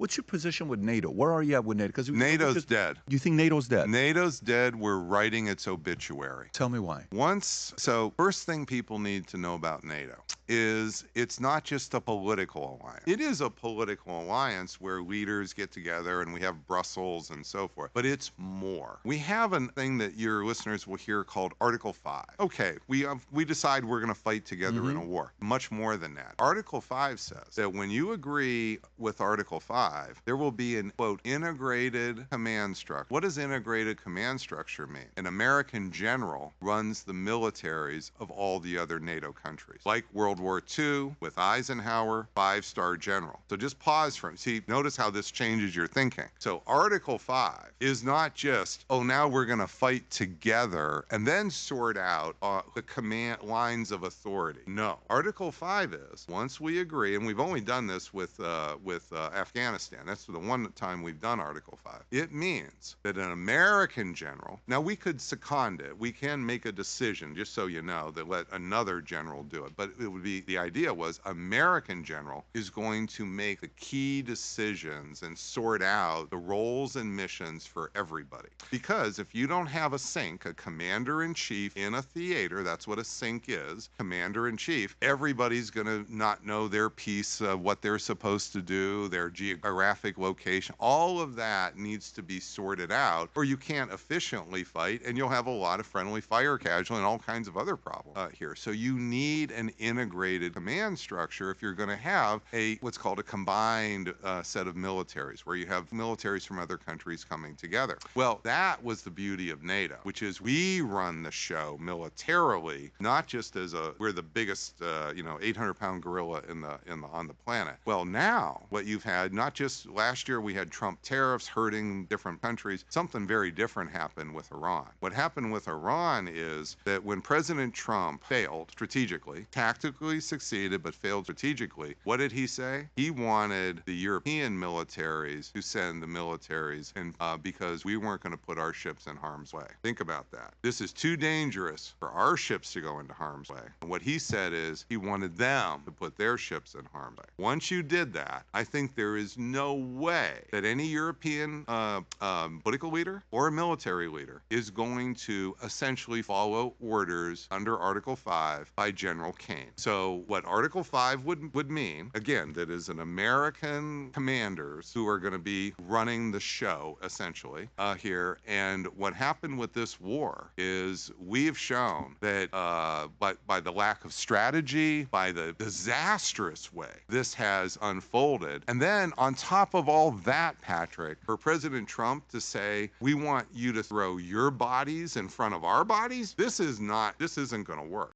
What's your position with NATO? Where are you at with NATO? Because NATO's dead. You think NATO's dead? NATO's dead. We're writing its obituary. Tell me why. So first thing people need to know about NATO is it's not just a political alliance. It is a political alliance where leaders get together and we have Brussels and so forth, but it's more. We have a thing that your listeners will hear called Article 5. Okay, we decide we're going to fight together in a war. Much more than that. Article 5 says that when you agree with Article 5, there will be an, quote, integrated command structure. What does integrated command structure mean? An American general runs the militaries of all the other NATO countries. Like World War II with Eisenhower, 5-star general. So just pause for see, notice how this changes your thinking. So Article 5 is not just, oh, now we're going to fight together and then sort out the command lines of authority. No. Article 5 is, once we agree, and we've only done this with Afghanistan. That's the one time we've done Article 5. It means that an American general, now we could second it. We can make a decision, just so you know, that let another general do it. But it would be, the idea was American general is going to make the key decisions and sort out the roles and missions for everybody. Because if you don't have a SINC, a commander-in-chief in a theater, that's what a SINC is, commander-in-chief, everybody's going to not know their piece, what they're supposed to do, their geographic location. All of that needs to be sorted out, or you can't efficiently fight, and you'll have a lot of friendly fire casualty and all kinds of other problems here. So you need an integrated command structure if you're going to have what's called a combined set of militaries, where you have militaries from other countries coming together. Well, that was the beauty of NATO, which is we run the show militarily, not just as we're the biggest 800-pound gorilla on the planet. Well, now what you've had, not just last year we had Trump tariffs hurting different countries, something very different happened with Iran. What happened with Iran is that when President Trump failed strategically, tactically succeeded but failed strategically, what did he say? He wanted the European militaries to send the militaries because we weren't going to put our ships in harm's way. Think about that. This is too dangerous for our ships to go into harm's way. And what he said is he wanted them to put their ships in harm's way. Once you did that, I think there is no way that any European political leader or military leader is going to essentially follow orders under Article 5 by General Kane. So what Article 5 would mean, again, that is an American commanders who are going to be running the show, essentially, here. And what happened with this war is we've shown that by the lack of strategy, by the disastrous way this has unfolded, and then on top of all that, Patrick, for President Trump to say, we want you to throw your bodies in front of our bodies, this isn't going to work.